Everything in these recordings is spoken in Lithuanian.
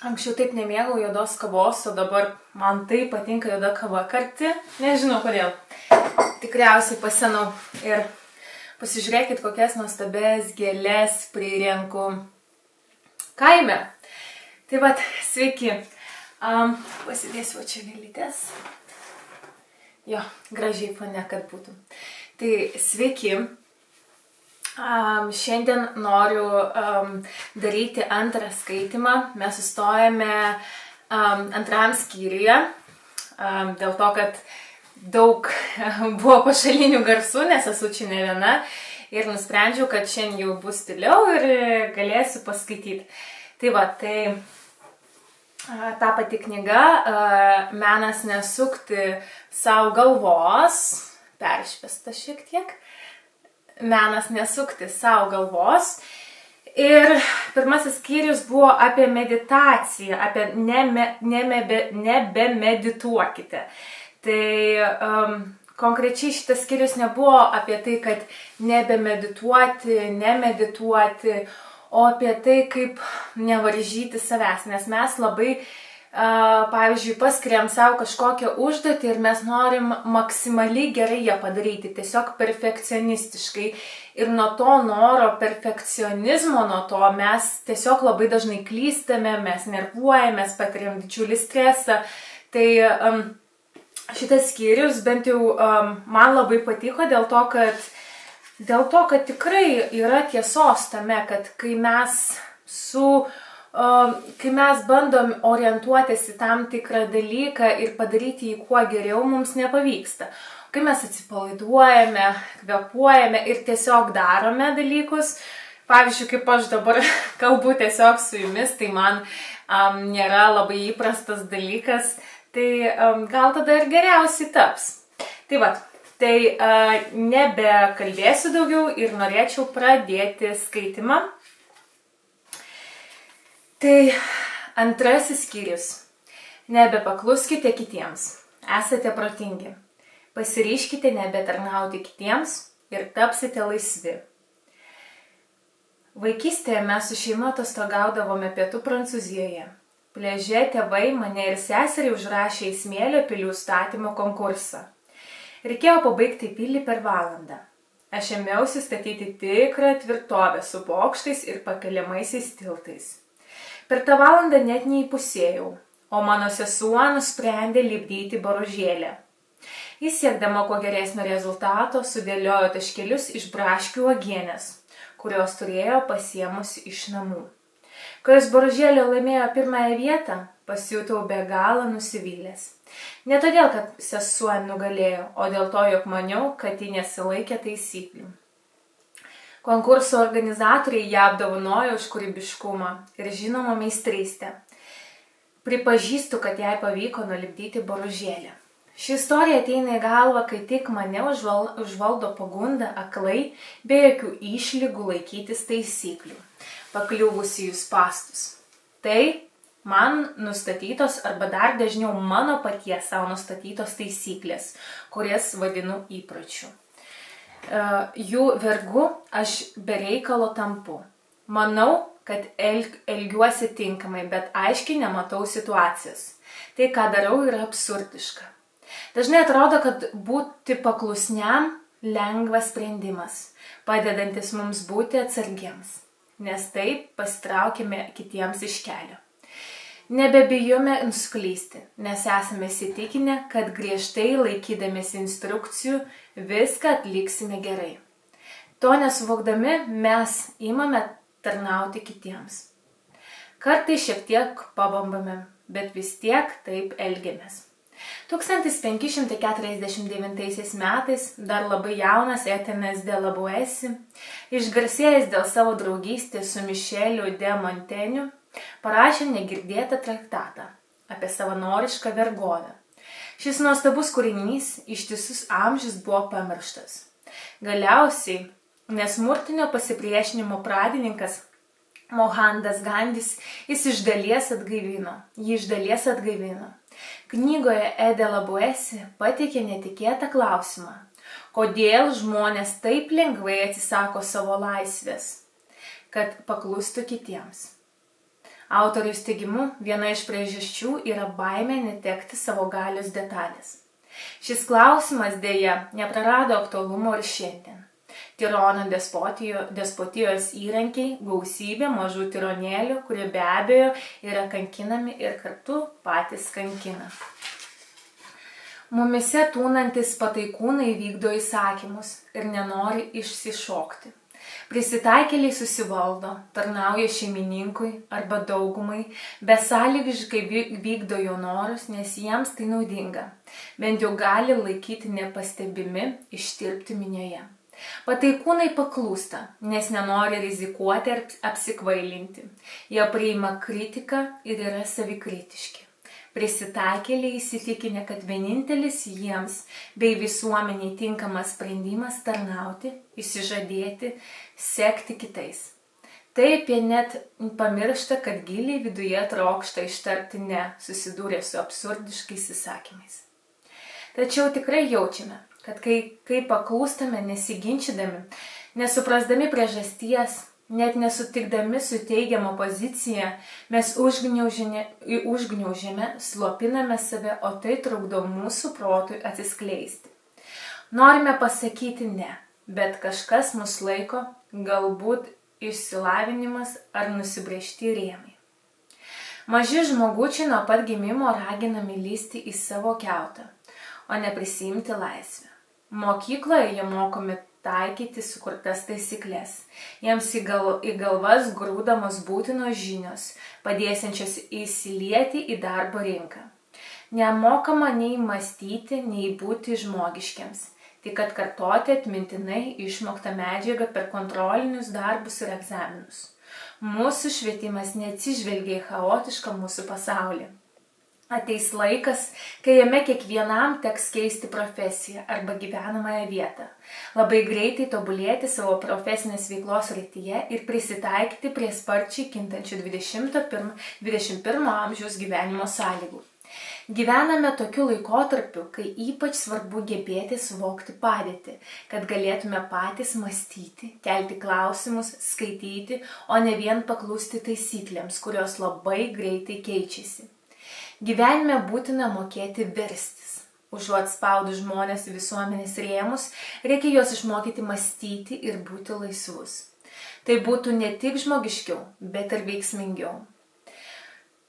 Anksčiau taip nemėgau juodos kavos, o dabar man taip patinka juoda kava karti. Nežinau kodėl. Tikriausiai pasenau. Ir pasižiūrėkit, kokias nuostabės gėlės prirenku kaime. Tai vat, sveiki. Pasidėsiu čia gėlytės. Jo, gražiai fone, kad būtų. Tai sveiki. Šiandien noriu daryti antrą skaitymą. Mes sustojame antram skyriuje, dėl to, kad daug buvo pašalinių garsų, nes esu čia ne viena. Ir nusprendžiau, kad šiandien jau bus tyliau ir galėsiu paskaityti. Tai va, ta pati knyga Menas nesukti savo galvos, peršvesta šiek tiek. Menas nesukti savo galvos. Ir pirmasis skyrius buvo apie meditaciją, apie nebemedituokite. Tai konkrečiai šitas skyrius nebuvo apie tai, kad nebemedituoti, nemedituoti, o apie tai, kaip nevaržyti savęs. Nes mes labai, pavyzdžiui, paskiriam savo kažkokią užduotį ir mes norim maksimaliai gerai ją padaryti, tiesiog perfekcionistiškai. Ir nuo to noro perfekcionizmo, nuo to mes tiesiog labai dažnai klystame, mes nervuojame, mes patiriam didžiulį stresą. Tai šitas skyrius bent jau man labai patiko dėl to, kad tikrai yra tiesos tame, kad kai mes bandom orientuotis į tam tikrą dalyką ir padaryti jį kuo geriau, mums nepavyksta. Kai mes atsipalaiduojame, kvėpuojame ir tiesiog darome dalykus, pavyzdžiui, kaip aš dabar kalbu tiesiog su jumis, tai man nėra labai įprastas dalykas, tai gal tada ir geriausiai taps. Tai va, nebekalbėsiu daugiau ir norėčiau pradėti skaitimą. Tai antrasis skyrius. Nebepakluskite kitiems. Esate protingi. Pasiryžkite nebetarnauti kitiems ir tapsite laisvi. Vaikystėje mes su šeima atostogaudavome pietų Prancūzijoje. Pliaže tėvai mane ir seserį užrašė į smėlio pilių statymo konkursą. Reikėjo pabaigti pilį per valandą. Aš ėmiausi statyti tikrą tvirtovę su bokštais ir pakeliamaisiais tiltais. Per tą valandą net neįpusėjau, o mano sesuo nusprendė lipdyti boružėlę. Jis siekdama kuo geresnio rezultato sudėliojo taškelius iš braškių uogienės, kurios turėjo pasiėmusi iš namų. Kai jos boružėlė laimėjo pirmąją vietą, pasijutau be galo nusivylęs. Ne todėl, kad sesuo nugalėjo, o dėl to, jog maniau, kad ji nesilaikė taisyklių. Konkurso organizatoriai ją apdovanojo už kūrybiškumą ir žinoma meistrystę. Pripažįstu, kad jai pavyko nulipdyti boružėlę. Ši istorija ateina į galvą, kai tik mane užvaldo pagunda aklai, be jokių išlygų laikytis taisyklių, pakliuvusi jų spastus. Tai man nustatytos arba dar dažniau mano paties savo nustatytos taisyklės, kurias vadinu įpročiu. Jų vergu aš be reikalo tampu. Manau, kad elgiuosi tinkamai, bet aiškiai nematau situacijos. Tai, ką darau, yra absurdiška. Dažnai atrodo, kad būti paklusniam lengvas sprendimas, padedantis mums būti atsargiems, nes taip pasitraukime kitiems iš kelio. Nebebijome nusuklysti, nes esame įsitikinę, kad griežtai laikydamėsi instrukcijų viską atliksime gerai. To nesuvokdami mes imame tarnauti kitiems. Kartais šiek tiek pabambame, bet vis tiek taip elgiamės. 1549 metais dar labai jaunas Etiennes de la Boétie, išgarsėjęs dėl savo draugystės su Mišeliu de Montaigne, parašė negirdėtą traktatą apie savanorišką vergovę. Šis nuostabus kūrinys ištisus amžius buvo pamirštas. Galiausiai nesmurtinio pasipriešinimo pradininkas Mohandas Gandis jis iš dalies atgaivino. Knygoje De la Boétie pateikė netikėtą klausimą. Kodėl žmonės taip lengvai atsisako savo laisvės, kad paklustų kitiems? Autoriaus teigimu, viena iš priežasčių yra baimė netekti savo galios detalės. Šis klausimas dėja neprarado aktualumo ir šiandien. Tirono despotijos įrankiai, gausybė mažų tironėlių, kurie be abejo yra kankinami ir kartu patys kankina. Mumise tūnantis pataikūnai vykdo įsakymus ir nenori išsišokti. Prisitaikėliai susivaldo, tarnauja šeimininkui arba daugumai, besąlygiškai vykdo jo norus, nes jiems tai naudinga. Bent jau gali laikyti nepastebimi, ištirpti minioje. Pataikūnai paklūsta, nes nenori rizikuoti ar apsikvailinti. Jie priima kritiką ir yra savikritiški. Prisitaikėliai įsitikinę, kad vienintelis jiems bei visuomeniai tinkamas sprendimas tarnauti, išsižadėti, sekti kitais. Taip jie net pamiršta, kad giliai viduje trokšta ištarti ne, susidūrę su absurdiškais įsakymais. Tačiau tikrai jaučiame, kad kai paklūstame nesiginčydami, nesuprasdami priežasties, net nesutikdami su teigiama pozicija, mes užgniaužiame, slopiname save, o tai trukdo mūsų protui atsiskleisti. Norime pasakyti ne, bet kažkas mus laiko, galbūt išsilavinimas ar nusibrėžti rėmai. Maži žmogučiai nuo pat gimimo raginami lįsti į savo kiautą, o ne prisiimti laisvę. Mokykloje jie mokomi taikyti sukurtas taisyklės. Jiems į galvas grūdamos būtinos žinios, padėsiančios įsilieti į darbo rinką. Nemokama nei mąstyti, nei būti žmogiškiams, tik atkartoti atmintinai išmoktą medžiagą per kontrolinius darbus ir egzaminus. Mūsų švietimas neatsižvelgia į chaotišką mūsų pasaulį. Ateis laikas, kai jame kiekvienam teks keisti profesiją arba gyvenamąją vietą, labai greitai tobulėti savo profesinės veiklos srityje ir prisitaikyti prie sparčiai kintančių 21 amžiaus gyvenimo sąlygų. Gyvename tokiu laikotarpiu, kai ypač svarbu gebėti suvokti padėtį, kad galėtume patys mąstyti, kelti klausimus, skaityti, o ne vien paklusti taisyklėms, kurios labai greitai keičiasi. Gyvenime būtina mokėti verstis. Užuot spaudus žmonės į visuomenės rėmus, reikia juos išmokyti mąstyti ir būti laisvus. Tai būtų ne tik žmogiškiau, bet ir veiksmingiau.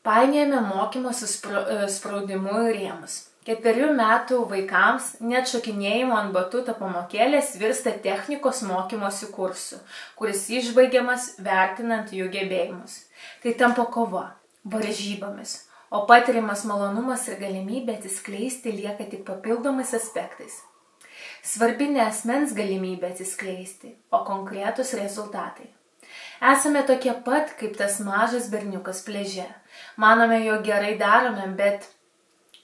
Painiojame mokymą su spraudimu į rėmus. 4 metų vaikams net šokinėjimo ant batuto pamokėlės virsta technikos mokymosi kursu, kuris išbaigiamas vertinant jų gebėjimus. Tai tampa kova, varžybomis. O patiriamas malonumas ir galimybė atsiskleisti lieka tik papildomais aspektais. Svarbi ne asmens galimybė atsiskleisti, o konkretus rezultatai. Esame tokie pat, kaip tas mažas berniukas pliaže. Manome, jog gerai darome, bet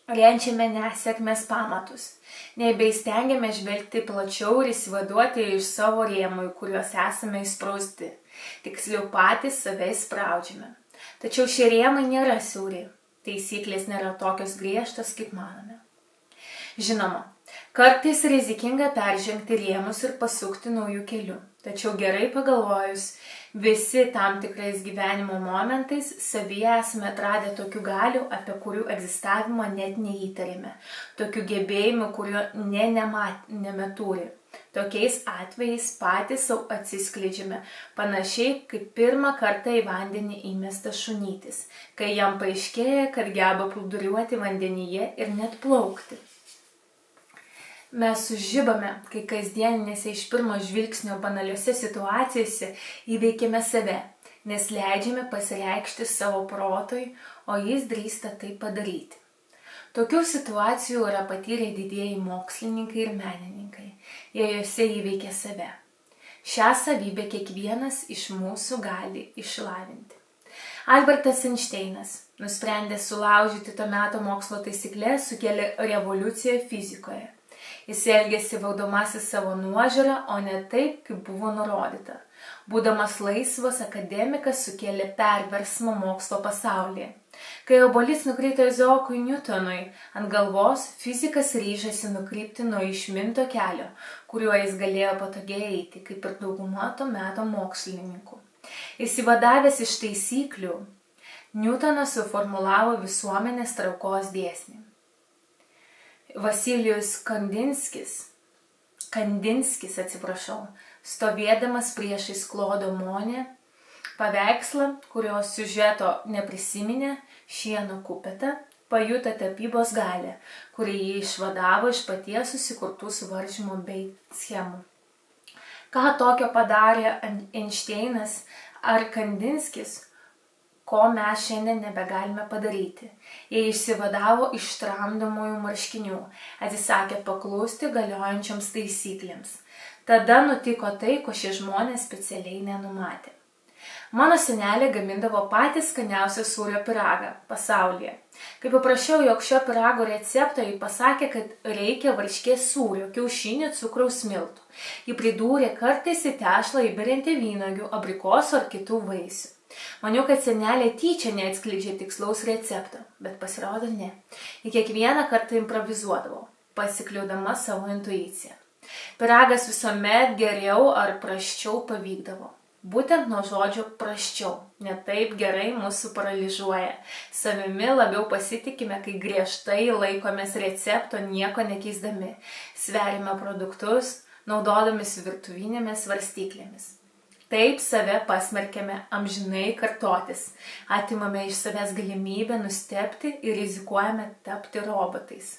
renčiame nesėkmės pamatus. Nebeįstengiame žvelgti plačiau ir įsivaduoti iš savo rėmų, į kuriuos esame įsprausti. Tiksliau patys save įspraudžiame. Tačiau šie rėmai nėra siauri. Taisyklės nėra tokios griežtos, kaip manome. Žinoma, kartais rizikinga peržengti rėmus ir pasukti naujų kelių. Tačiau gerai pagalvojus, visi tam tikrais gyvenimo momentais savyje esame atradę tokių galių, apie kurių egzistavimą net neįtarėme. Tokių gebėjimų, kurio nemetūri. Tokiais atvejais patys savo atsiskleidžiame, panašiai kaip pirmą kartą į vandenį įmestas šunytis, kai jam paaiškėja, kad geba plūduriuoti vandenyje ir net plaukti. Mes sužibame, kai kasdieninėse iš pirmo žvilgsnio banaliuose situacijose įveikiame save, nes leidžiame pasireikšti savo protui, o jis drįsta tai padaryti. Tokių situacijų yra patyrę didieji mokslininkai ir menininkai. Jie juose įveikia save. Šią savybę kiekvienas iš mūsų gali išlavinti. Albertas Einšteinas, nusprendęs sulaužyti to meto mokslo taisyklės, sukėlė revoliuciją fizikoje. Jis elgėsi valdomasis savo nuožiūrą, o ne taip, kaip buvo nurodyta. Būdamas laisvas akademikas sukėlė perversmą mokslo pasaulyje. Kai obuolys nukrito Izaokui Niutonui ant galvos, fizikas ryžasi nukrypti nuo išminto kelio, kuriuo jis galėjo patogiai eiti, kaip ir dauguma to meto mokslininkų. Išsivadavęs iš taisyklių, Niutonas suformulavo visuomenės traukos dėsnį. Vasilijus Kandinskis, stovėdamas priešais Klodo Monė paveikslą, kurio siužeto neprisiminė, šieno kupetą, pajuto tapybos galią, kurį jį išvadavo iš paties susikurtų suvaržymų bei schemų. Ką tokio padarė Einšteinas ar Kandinskis, ko mes šiandien nebegalime padaryti? Jie išsivadavo iš tramdomųjų marškinių, atsisakė paklusti galiojančioms taisyklėms. Tada nutiko tai, ko šie žmonės specialiai nenumatė. Mano senelė gamindavo patį skaniausią sūrio pyragą pasaulyje. Kai paprašiau jog šio pyrago recepto, ji pasakė, kad reikia varškės sūrio, kiaušinių, cukraus, miltų. Ji pridūrė kartais į tešlą įberiantį vynuogių, abrikosų ar kitų vaisių. Maniau, kad senelė tyčia neatskleidžia tikslaus recepto, bet pasirodo ne. Ji kiekvieną kartą improvizuodavo, pasikliaudama savo intuiciją. Pyragas visuomet geriau ar prasčiau pavykdavo. Būtent nuo žodžio prasčiau, ne taip gerai mūsų paralyžiuoja. Savimi labiau pasitikime, kai griežtai laikomės recepto nieko nekeisdami. Sverime produktus, naudodamis virtuvinėmis svarstyklėmis. Taip save pasmerkėme amžinai kartotis, atimame iš savęs galimybę nustebti ir rizikuojame tapti robotais.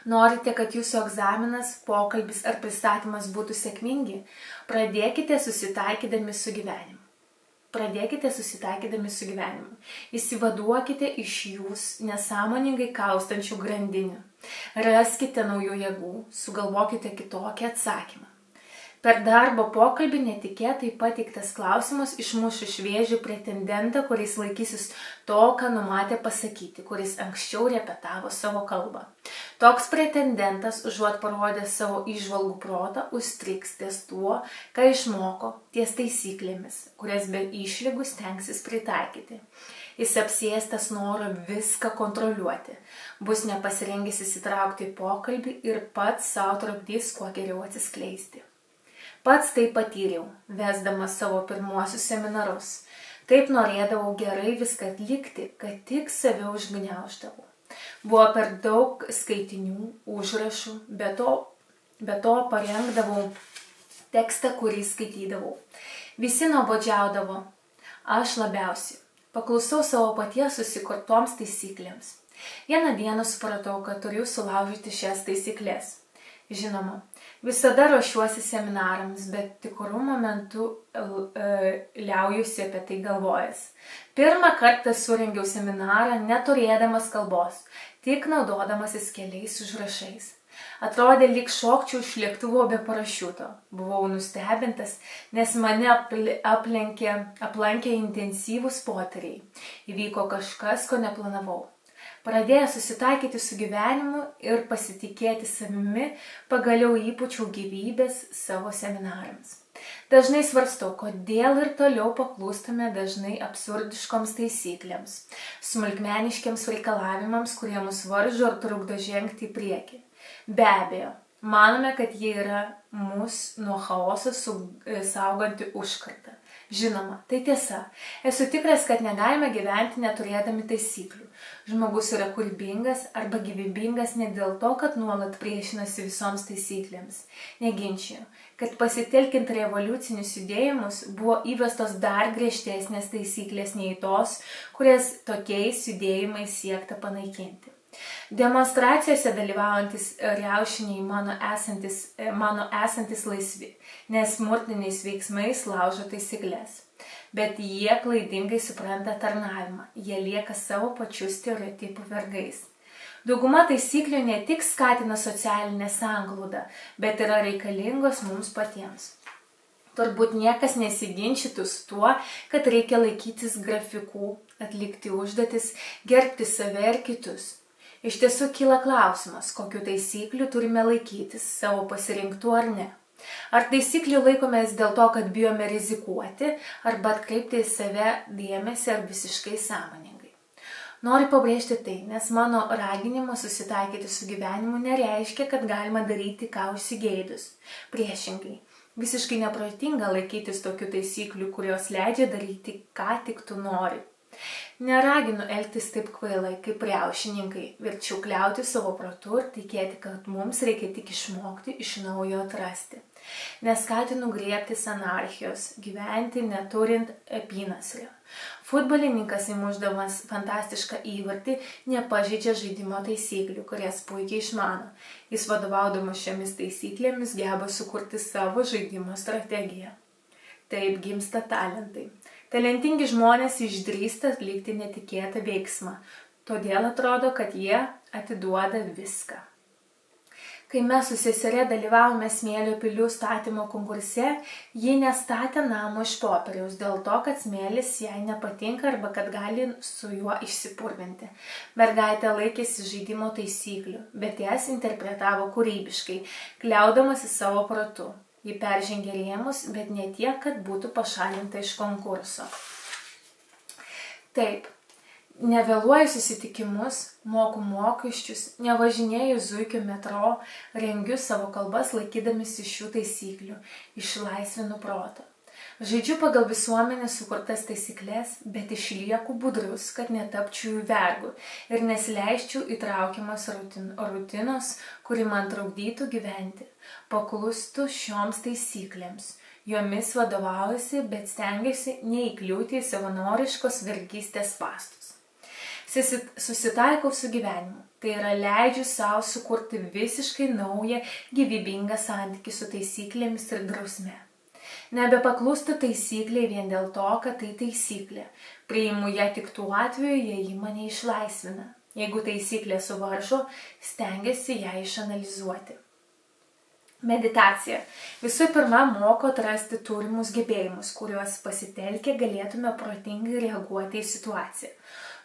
Norite, kad jūsų egzaminas, pokalbis ar pristatymas būtų sėkmingi? Pradėkite susitaikydami su gyvenimu. Išsivaduokite iš jūs nesąmoningai kaustančių grandinių. Raskite naujų jėgų, sugalvokite kitokį atsakymą. Per darbo pokalbį netikėtai pateiktas klausimas išmuš iš vėžių pretendentą, kuris laikysis to, ką numatė pasakyti, kuris anksčiau repetavo savo kalbą. Toks pretendentas, užuot parodęs savo įžvalgų protą, užstriks ties tuo, ką išmoko, ties taisyklėmis, kurias be išlygų stengsis pritaikyti. Jis apsėstas noro viską kontroliuoti, bus nepasirengęs įsitraukti į pokalbį ir pats savo trukdys kuo geriau atsiskleisti. Pats tai patyriau, vesdamas savo pirmuosius seminarus. Taip norėdavau gerai viską atlikti, kad tik save užgniauždavau. Buvo per daug skaitinių, užrašų, be to parengdavau tekstą, kurį skaitydavau. Visi nuobodžiaudavo, aš labiausiai. Paklusau savo paties susikurtoms taisyklėms. Vieną dieną supratau, kad turiu sulaužyti šias taisyklės. Žinoma, visada ruošiuosi seminarams, bet tikru momentu liaujusi apie tai galvojęs. Pirmą kartą surengiau seminarą neturėdamas kalbos, tik naudodamasis keliais užrašais. Atrodė, lyg šokčiau iš lėktuvo be parašiuto. Buvau nustebintas, nes mane aplankė intensyvūs potyriai. Įvyko kažkas, ko neplanavau. Pradėjęs susitaikyti su gyvenimu ir pasitikėti savimi, pagaliau įpučiau gyvybės savo seminarams. Dažnai svarstau, kodėl ir toliau paklūstame dažnai absurdiškoms taisyklėms, smulkmeniškiams reikalavimams, kurie mus varžo ar trukdo žengti į priekį. Be abejo, manome, kad jie yra mus nuo chaoso sauganti užkarta. Žinoma, tai tiesa. Esu tikras, kad negalime gyventi neturėdami taisyklių. Žmogus yra kūrybingas arba gyvybingas ne dėl to, kad nuolat priešinasi visoms taisyklėms. Neginčiju, kad pasitelkiant revoliucinius judėjimus buvo įvestos dar griežtesnės taisyklės nei tos, kurias tokiais judėjimais siekta panaikinti. Demonstracijose dalyvaujantis riaušiniai mano esantis laisvi, nes smurtiniais veiksmais laužo taisyklės. Bet jie klaidingai supranta tarnavimą, jie lieka savo pačių stereotipų vergais. Dauguma taisyklių ne tik skatina socialinę sanglaudą, bet yra reikalingos mums patiems. Turbūt niekas nesiginčytų su tuo, kad reikia laikytis grafikų, atlikti užduotis, gerbti save ir kitus. Iš tiesų kyla klausimas, kokių taisyklių turime laikytis, savo pasirinktų ar ne. Ar taisyklių laikomės dėl to, kad bijome rizikuoti, arba atkreipti į save dėmesį ar visiškai sąmoningai. Noriu pabrėžti tai, nes mano raginimas susitaikyti su gyvenimu nereiškia, kad galima daryti ką užsigeidus. Priešingai, visiškai neprotinga laikytis tokių taisyklių, kurios leidžia daryti, ką tik tu nori. Neraginu elgtis taip kvailai, kaip riaušininkai, verčiau kliauti savo protu ir tikėti, kad mums reikia tik išmokti iš naujo atrasti. Neskatinu griebtis anarchijos, gyventi neturint apynasrio. Futbolininkas įmušdamas fantastišką įvartį nepažeidžia žaidimo taisyklių, kurias puikiai išmano. Jis vadovaudamas šiomis taisyklėmis geba sukurti savo žaidimo strategiją. Taip gimsta talentai. Talentingi žmonės išdrįsta atlikti netikėtą veiksmą, todėl atrodo, kad jie atiduoda viską. Kai mes su seserė dalyvavome smėlio pilių statymo konkurse, ji nestatė namo iš popieriaus dėl to, kad smėlis jai nepatinka arba kad gali su juo išsipurvinti. Mergaitė laikėsi žaidimo taisyklių, bet jas interpretavo kūrybiškai, kliaudamasi savo protu. Ji peržengė rėmus, bet ne tiek, kad būtų pašalinta iš konkurso. Taip, nevėluoju susitikimus, moku mokesčius, nevažinėju zuikio metro, rengiu savo kalbas laikydamasi šių taisyklių, išlaisvinu protą. Žaidžiu pagal visuomenės sukurtas taisyklės, bet išlieku budrus, kad netapčiau jų vergu ir nesileisčiau įtraukiamas rutinos, kuri man trukdytų gyventi. Paklustu šioms taisyklėms. Jomis vadovaujasi, bet stengiuosi neįkliūti į savanoriškos vergystės spąstus. Susitaikau su gyvenimu. Tai yra leidžiu savo sukurti visiškai naują gyvybingą santykį su taisyklėmis ir drausme. Nebepaklūstu taisyklei vien dėl to, kad tai taisyklė. Priimu ją tik tuo atveju, jei ji mane išlaisvina. Jeigu taisyklė suvaržo, stengiuosi ją išanalizuoti. Meditacija. Visų pirma, moko atrasti turimus gebėjimus, kuriuos pasitelkę galėtume protingai reaguoti į situaciją.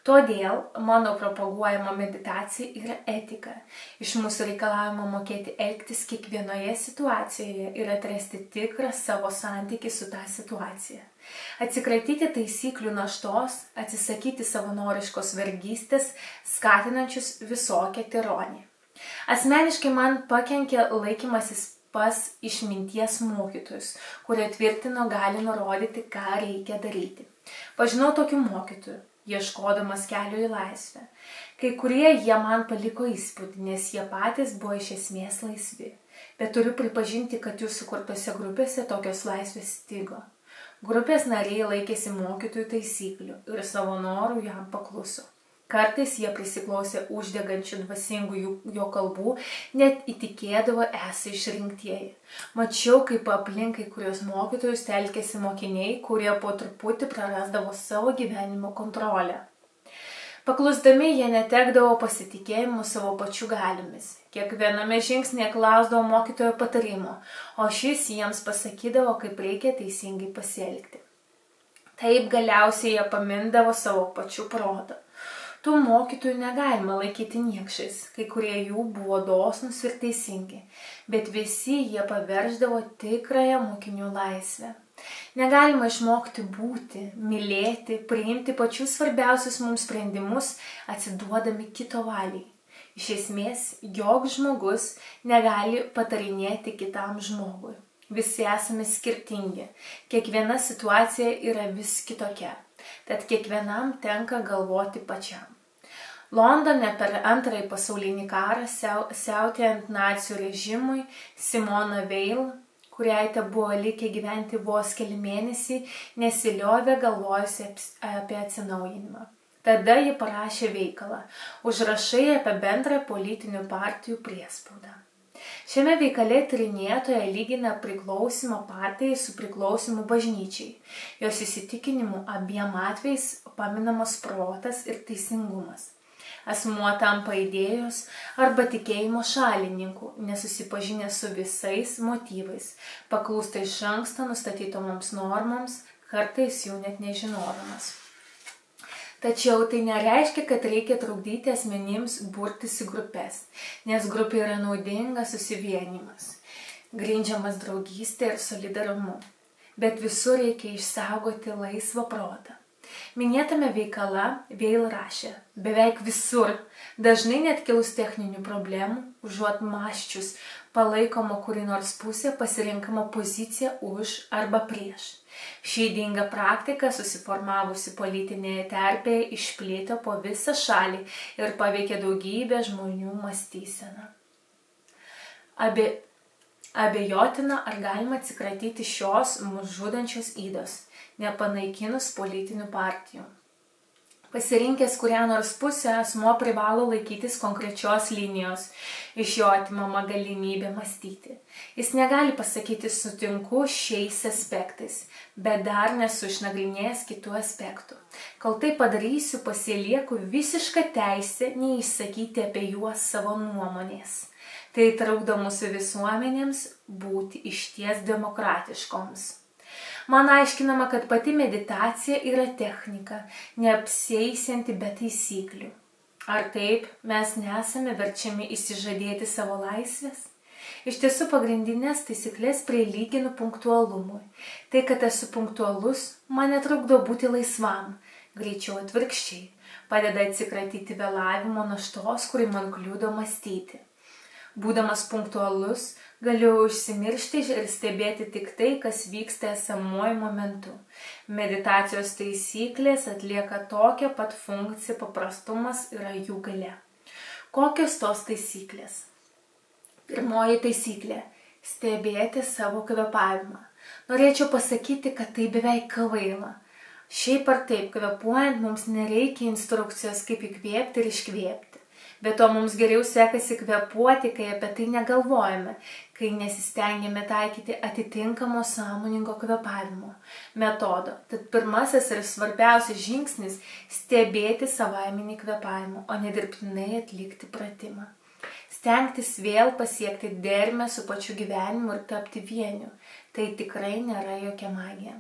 Todėl mano propaguojama meditacija yra etika. Iš mūsų reikalavimo mokėti elgtis kiekvienoje situacijoje ir atrasti tikrą savo santykį su tą situacija. Atsikratyti taisyklių naštos, atsisakyti savanoriškos vergystės, skatinančius visokią tironiją. Asmeniškai man pakenkė laikymasis pas išminties mokytojus, kurie tvirtino gali nurodyti, ką reikia daryti. Pažinau tokių mokytojų, ieškodamas kelio į laisvę. Kai kurie jie man paliko įspūdį, nes jie patys buvo iš esmės laisvi. Bet turiu pripažinti, kad jų sukurtose grupėse tokios laisvės stigo. Grupės nariai laikėsi mokytojų taisyklių ir savo norų jam pakluso. Kartais jie prisiklausė uždegančių dvasingų jo kalbų, net įtikėdavo esą išrinktieji. Mačiau, kaip aplinkai kurios mokytojus telkėsi mokiniai, kurie po truputį prarasdavo savo gyvenimo kontrolę. Paklusdami jie netekdavo pasitikėjimo savo pačių galiomis. Kiekviename žingsnėje klausdavo mokytojo patarimo, o šis jiems pasakydavo, kaip reikia teisingai pasielgti. Taip galiausiai jie pamindavo savo pačių protą. Tų mokytojų negalima laikyti niekšais, kai kurie jų buvo dosnūs ir teisingi, bet visi jie paverždavo tikrąją mokinių laisvę. Negalima išmokti būti, mylėti, priimti pačius svarbiausius mums sprendimus, atsiduodami kito valiai. Iš esmės, joks žmogus negali patarinėti kitam žmogui. Visi esame skirtingi, kiekviena situacija yra vis kitokia, tad kiekvienam tenka galvoti pačiam. Londone per Antrąjį pasaulinį karą siautėjant nacių režimui Simona Veil, kuriai te buvo likę gyventi vos keli mėnesiai, nesiliovė galvojusi apie atsinaujinimą. Tada ji parašė veikalą Užrašai apie bendrą politinių partijų priespaudą. Šiame veikale tyrinėtoja lygina priklausymą partijai su priklausymu bažnyčiai. Jos įsitikinimu abiem atvejais paminamas protas ir teisingumas. Asmuo tampa idėjos arba tikėjimo šalininku, nesusipažinę su visais motyvais, paklūsta iš anksto nustatytoms normoms, kartais jų net nežinodamas. Tačiau tai nereiškia, kad reikia trukdyti asmenims burtis į grupės, nes grupė yra naudingas susivienimas, grindžiamas draugystė ir solidarumu. Bet visur reikia išsaugoti laisvą protą. Minėtame veikale Weil rašė, beveik visur, dažnai net kilus techninių problemų, užuot mąsčius palaikomo kuri nors pusė pasirinkama pozicija už arba prieš. Ši ydinga praktika susiformavusi politinėje terpėje išplėtė po visą šalį ir paveikė daugybę žmonių mąstyseną. Abejotina, ar galima atsikratyti šios mus žudančios ydos, nepanaikinus politinių partijų. Pasirinkęs kurią nors pusę, asmuo privalo laikytis konkrečios linijos, iš jo atimama galimybė mąstyti. Jis negali pasakyti sutinku šiais aspektais, bet dar nesu išnagrinėjęs kitų aspektų. Kol tai padarysiu, pasilieku visišką teisę neišsakyti apie juos savo nuomonės. Tai trukdo mūsų visuomenėms būti išties demokratiškoms. Man aiškinama, kad pati meditacija yra technika, neapsieisianti be taisyklių. Ar taip mes nesame verčiami įsižadėti savo laisvės? Iš tiesų pagrindinės taisyklės prilyginu punktualumui. Tai, kad esu punktualus, man netrukdo būti laisvam, greičiau atvirkščiai, padeda atsikratyti vėlavimo naštos, kuri man kliudo mąstyti. Būdamas punktualus, galiu užsimiršti ir stebėti tik tai, kas vyksta esamuoju momentu. Meditacijos taisyklės atlieka tokią pat funkciją, paprastumas yra jų galia. Kokios tos taisyklės? Pirmoji taisyklė – stebėti savo kvėpavimą. Norėčiau pasakyti, kad tai beveik kvaila. Šiaip ar taip, kvėpuojant mums nereikia instrukcijos, kaip įkvėpti ir iškvėpti. Bet to mums geriau sekasi kvėpuoti, kai apie tai negalvojame, kai nesistengėme taikyti atitinkamo sąmoningo kvėpavimo metodo. Tad pirmasis ir svarbiausias žingsnis – stebėti savaiminį kvėpavimą, o ne dirbtinai atlikti pratimą. Stengtis vėl pasiekti dermę su pačiu gyvenimu ir tapti vieniu. Tai tikrai nėra jokia magija.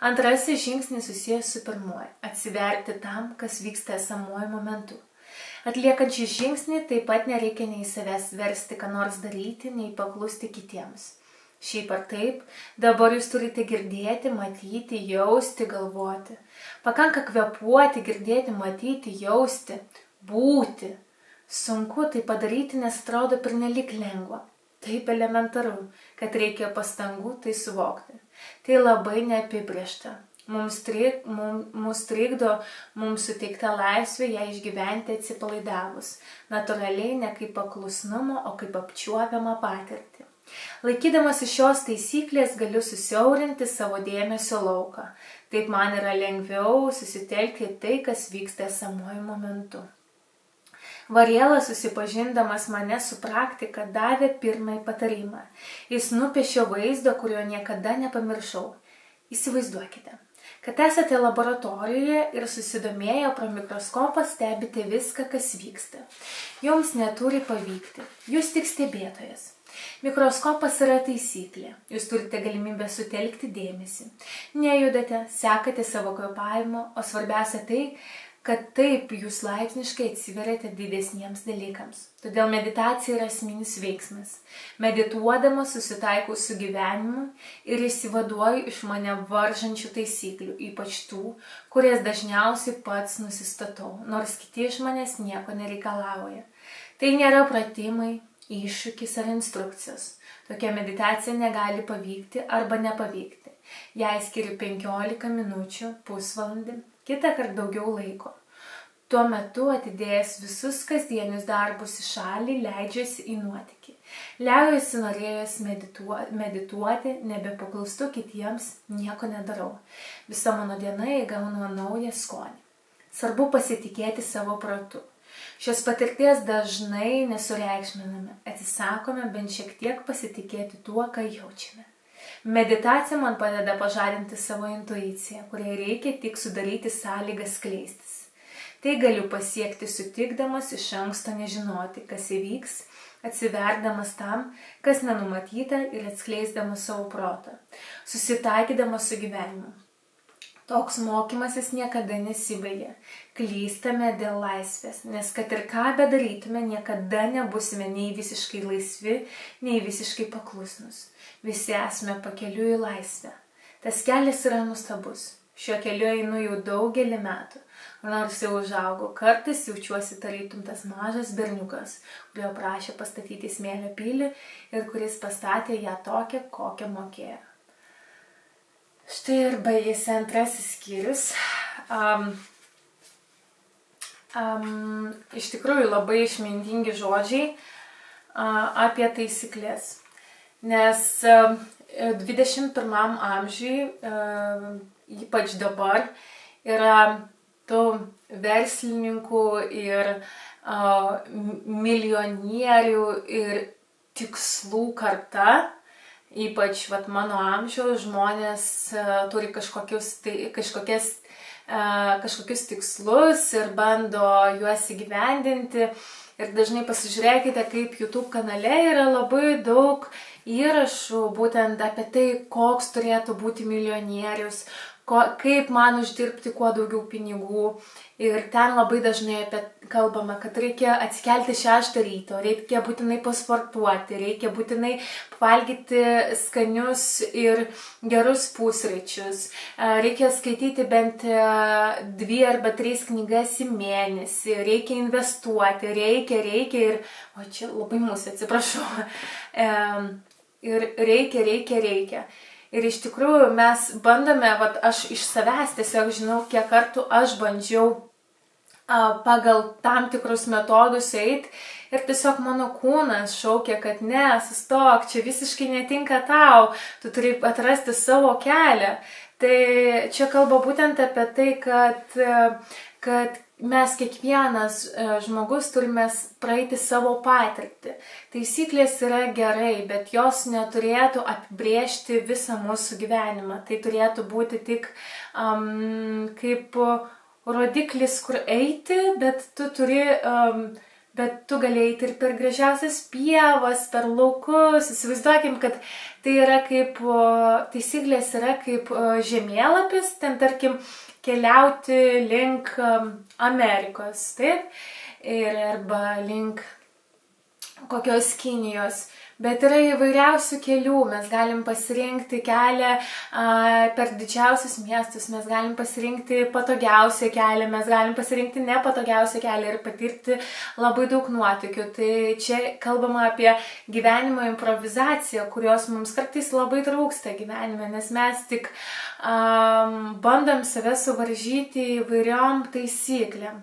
Antrasis žingsnis susijęs su pirmuoju – atsiverti tam, kas vyksta esamuoju momentu. Atliekant šį žingsnį taip pat nereikia nei savęs versti, ką nors daryti, nei paklusti kitiems. Šiaip ar taip, dabar jūs turite girdėti, matyti, jausti, galvoti. Pakanka kvėpuoti, girdėti, matyti, jausti, būti. Sunku tai padaryti, nes atrodo pernelyg lengva. Taip elementaru, kad reikia pastangų tai suvokti. Tai labai neapibrėžta. Mums trikdo mums suteikta laisvė ją išgyventi atsipalaidavus, natūraliai ne kaip paklusnumo, o kaip apčiuopiamą patirtį. Laikydamas iš šios taisyklės galiu susiaurinti savo dėmesio lauką. Taip man yra lengviau susitelkti tai, kas vyksta esamuoju momentu. Varielas, susipažindamas mane su praktika, davė pirmąjį patarimą. Jis nupiešė vaizdą, kurio niekada nepamiršau. Įsivaizduokite, kad esate laboratorijoje ir susidomėję pro mikroskopą stebite viską, kas vyksta. Jums neturi pavykti, jūs tik stebėtojas. Mikroskopas yra taisyklė, jūs turite galimybę sutelkti dėmesį. Nejudate, sekate savo kvėpavimo, o svarbiausia tai, kad taip jūs laipsniškai atsiveriate didesniems dalykams. Todėl meditacija yra esminis veiksmas. Medituodamas susitaikau su gyvenimu ir išsivaduoju iš mane varžančių taisyklių, ypač tų, kurias dažniausiai pats nusistatau, nors kiti iš manęs nieko nereikalauja. Tai nėra pratimai, iššūkis ar instrukcijos. Tokia meditacija negali pavykti arba nepavykti. Jei skiri 15 minučių, pusvalandį, kitą kartą daugiau laiko. Tuo metu atidėjęs visus kasdienius darbus į šalį, leidžiuosi į nuotykį. Liaujuosi norėjęs medituoti, nebepaklaustu kitiems, nieko nedarau. Visa mano diena įgauna naują skonį. Svarbu pasitikėti savo protu. Šios patirties dažnai nesureikšminame, atsisakome bent šiek tiek pasitikėti tuo, ką jaučiame. Meditacija man padeda pažadinti savo intuiciją, kuriai reikia tik sudaryti sąlygas skleistis. Tai galiu pasiekti sutikdamas iš anksto nežinoti, kas įvyks, atsiverdamas tam, kas nenumatyta ir atskleisdamas savo protą, susitaikydamas su gyvenimu. Toks mokymasis niekada nesibaigia. Klystame dėl laisvės, nes kad ir ką bedarytume, niekada nebusime nei visiškai laisvi, nei visiškai paklusnus. Visi esame pakeliui į laisvę. Tas kelias yra nuostabus. Šiuo keliu einu jau daugelį metų. Nors jau užaugau, kartais jaučiuosi tarytum tas mažas berniukas, kurio prašė pastatyti smėlio pilį ir kuris pastatė ją tokią, kokią mokėjo. Štai ir baigėsi antrasis skyrius. Iš tikrųjų labai išmintingi žodžiai apie taisyklės. Nes 21 amžiui, ypač dabar, yra tų verslininkų ir milijonierių ir tikslų karta, ypač mano amžiaus žmonės turi kažkokius tikslus ir bando juos įgyvendinti. Ir dažnai pasižiūrėkite, kaip YouTube kanale yra labai daug įrašų būtent apie tai, koks turėtų būti milijonierius, kaip man uždirbti kuo daugiau pinigų. Ir ten labai dažnai kalbama, kad reikia atsikelti 6 ryto, reikia būtinai pasportuoti, reikia būtinai valgyti skanius ir gerus pusryčius, reikia skaityti bent 2 arba 3 knygas į mėnesį, reikia investuoti, reikia ir, o čia labai mūsų atsiprašau, ir reikia. Ir iš tikrųjų mes bandome, aš iš savęs tiesiog žinau, kiek kartų aš bandžiau pagal tam tikrus metodus eiti ir tiesiog mano kūnas šaukė, kad ne, sustok, čia visiškai netinka tau, tu turi atrasti savo kelią. Tai čia kalba būtent apie tai, kad mes kiekvienas žmogus turime praeiti savo patirtį. Taisyklės yra gerai, bet jos neturėtų apibrėžti visą mūsų gyvenimą. Tai turėtų būti tik kaip rodiklis, kur eiti, bet tu gali eiti ir per gražiausias pievas, per laukus. Įsivaizduokim, kad tai yra kaip, taisyklės yra kaip žemėlapis, ten tarkim keliauti link Amerikos, taip, arba link kokios Kinijos. Bet yra įvairiausių kelių, mes galim pasirinkti kelią per didžiausius miestus, mes galim pasirinkti patogiausią kelią, mes galim pasirinkti nepatogiausią kelią ir patirti labai daug nuotykių. Tai čia kalbama apie gyvenimo improvizaciją, kurios mums kartais labai trūksta gyvenime, nes mes tik bandom save suvaržyti įvairiom taisyklėm.